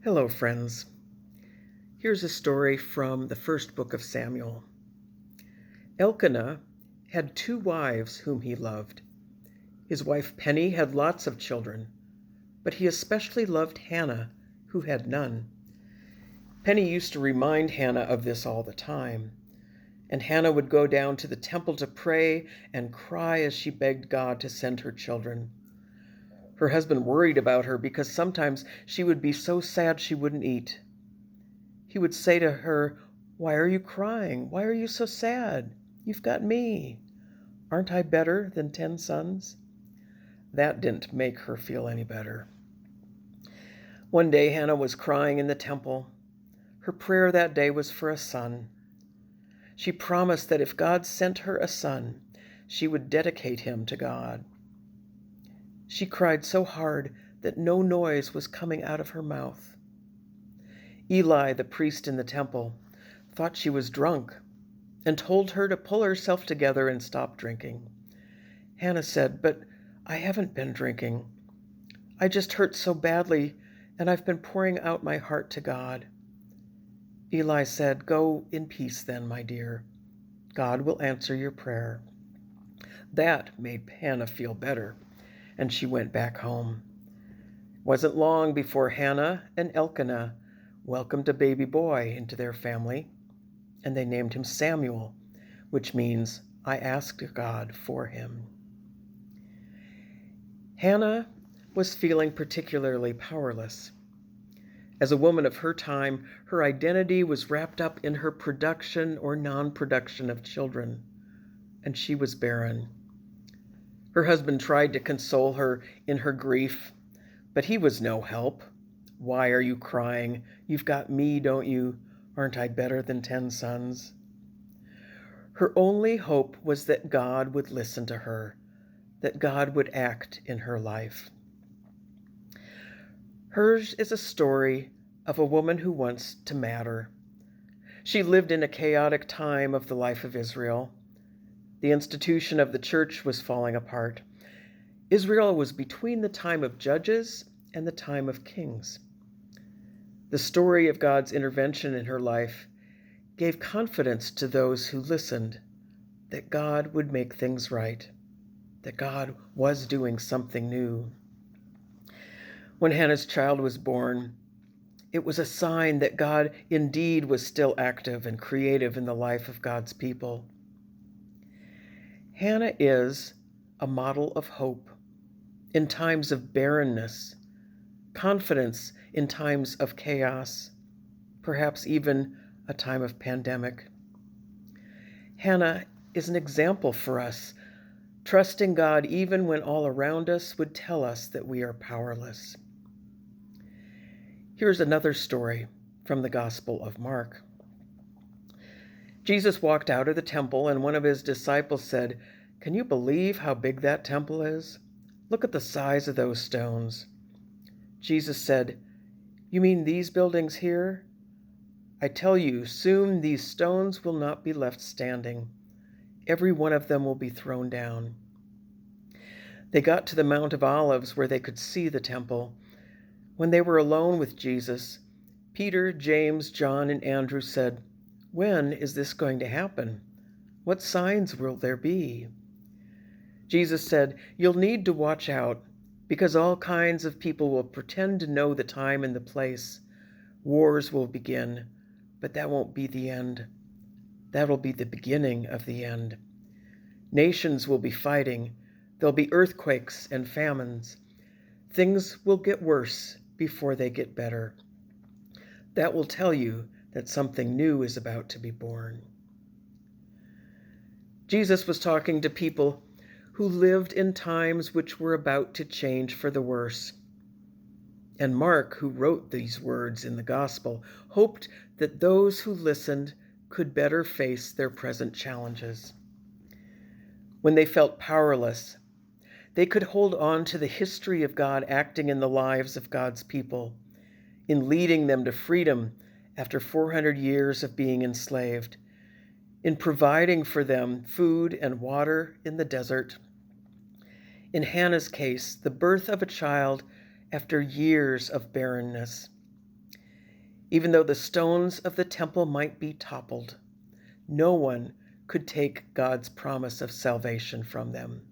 Hello, friends. Here's a story from the first book of Samuel. Elkanah had 2 wives whom he loved. His wife Penny had lots of children, but he especially loved Hannah, who had none. Penny used to remind Hannah of this all the time, and Hannah would go down to the temple to pray and cry as she begged God to send her children. Her husband worried about her because sometimes she would be so sad she wouldn't eat. He would say to her, "Why are you crying? Why are you so sad? You've got me. Aren't I better than 10 sons?" That didn't make her feel any better. One day Hannah was crying in the temple. Her prayer that day was for a son. She promised that if God sent her a son, she would dedicate him to God. She cried so hard that no noise was coming out of her mouth. Eli, the priest in the temple, thought she was drunk and told her to pull herself together and stop drinking. Hannah said, "But I haven't been drinking. I just hurt so badly, and I've been pouring out my heart to God." Eli said, "Go in peace then, my dear. God will answer your prayer." That made Hannah feel better, and she went back home. It wasn't long before Hannah and Elkanah welcomed a baby boy into their family, and they named him Samuel, which means "I asked God for him." Hannah was feeling particularly powerless. As a woman of her time, her identity was wrapped up in her production or non-production of children, and she was barren. Her husband tried to console her in her grief, but he was no help. "Why are you crying? You've got me, don't you? Aren't I better than 10 sons?" Her only hope was that God would listen to her, that God would act in her life. Hers is a story of a woman who wants to matter. She lived in a chaotic time of the life of Israel. The institution of the church was falling apart. Israel was between the time of judges and the time of kings. The story of God's intervention in her life gave confidence to those who listened that God would make things right, that God was doing something new. When Hannah's child was born, it was a sign that God indeed was still active and creative in the life of God's people. Hannah is a model of hope in times of barrenness, confidence in times of chaos, perhaps even a time of pandemic. Hannah is an example for us, trusting God even when all around us would tell us that we are powerless. Here's another story from the Gospel of Mark. Jesus walked out of the temple, and one of his disciples said, "Can you believe how big that temple is? Look at the size of those stones." Jesus said, "You mean these buildings here? I tell you, soon these stones will not be left standing. Every one of them will be thrown down." They got to the Mount of Olives where they could see the temple. When they were alone with Jesus, Peter, James, John, and Andrew said, "When is this going to happen? What signs will there be?" Jesus said, "You'll need to watch out, because all kinds of people will pretend to know the time and the place. Wars will begin, but that won't be the end. That'll be the beginning of the end. Nations will be fighting. There'll be earthquakes and famines. Things will get worse before they get better. That will tell you that something new is about to be born." Jesus was talking to people who lived in times which were about to change for the worse. And Mark, who wrote these words in the gospel, hoped that those who listened could better face their present challenges. When they felt powerless, they could hold on to the history of God acting in the lives of God's people, in leading them to freedom after 400 years of being enslaved, in providing for them food and water in the desert. In Hannah's case, the birth of a child after years of barrenness. Even though the stones of the temple might be toppled, no one could take God's promise of salvation from them.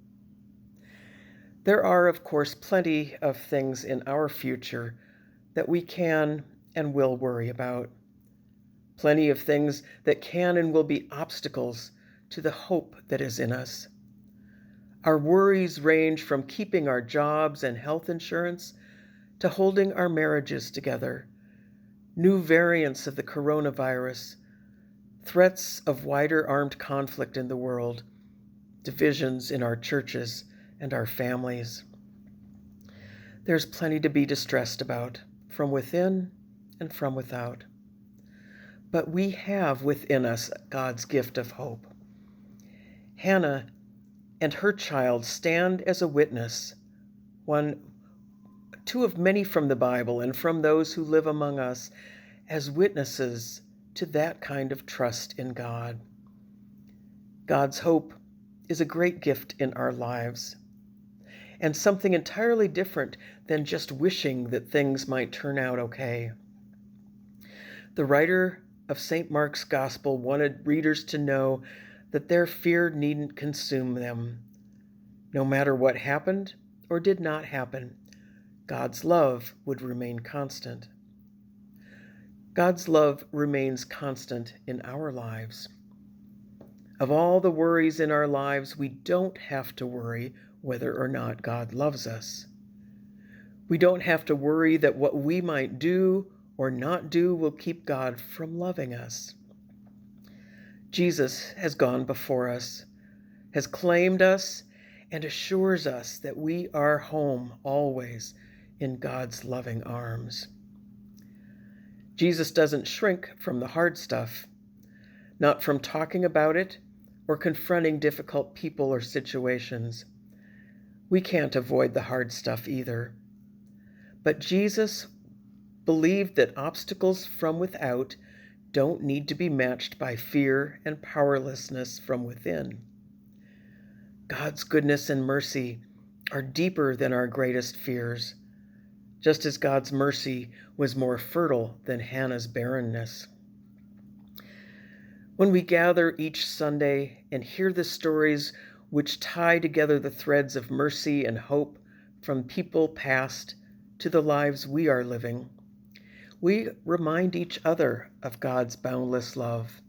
There are, of course, plenty of things in our future that we can and will worry about. Plenty of things that can and will be obstacles to the hope that is in us. Our worries range from keeping our jobs and health insurance to holding our marriages together, new variants of the coronavirus, threats of wider armed conflict in the world, divisions in our churches and our families. There's plenty to be distressed about, from within and from without. But we have within us God's gift of hope. Hannah and her child stand as a witness, two of many from the Bible and from those who live among us, as witnesses to that kind of trust in God. God's hope is a great gift in our lives, and something entirely different than just wishing that things might turn out okay. The writer of St. Mark's Gospel wanted readers to know that their fear needn't consume them. No matter what happened or did not happen, God's love would remain constant. God's love remains constant in our lives. Of all the worries in our lives, we don't have to worry whether or not God loves us. We don't have to worry that what we might do or not do will keep God from loving us. Jesus has gone before us, has claimed us, and assures us that we are home always in God's loving arms. Jesus doesn't shrink from the hard stuff, not from talking about it or confronting difficult people or situations. We can't avoid the hard stuff either. But Jesus believed that obstacles from without don't need to be matched by fear and powerlessness from within. God's goodness and mercy are deeper than our greatest fears, just as God's mercy was more fertile than Hannah's barrenness. When we gather each Sunday and hear the stories which tie together the threads of mercy and hope from people past to the lives we are living, we remind each other of God's boundless love.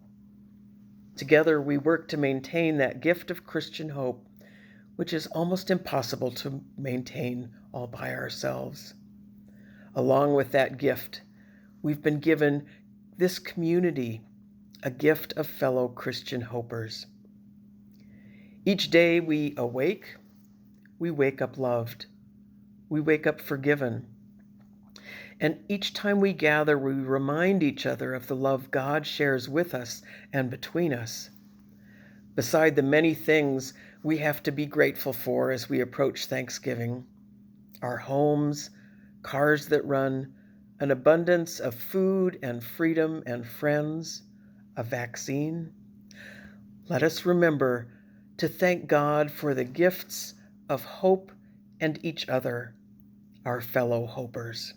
Together, we work to maintain that gift of Christian hope, which is almost impossible to maintain all by ourselves. Along with that gift, we've been given this community, a gift of fellow Christian hopers. Each day we wake up loved. We wake up forgiven. And each time we gather, we remind each other of the love God shares with us and between us. Beside the many things we have to be grateful for as we approach Thanksgiving, our homes, cars that run, an abundance of food and freedom and friends, a vaccine, let us remember to thank God for the gifts of hope and each other, our fellow hopers.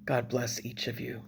God bless each of you.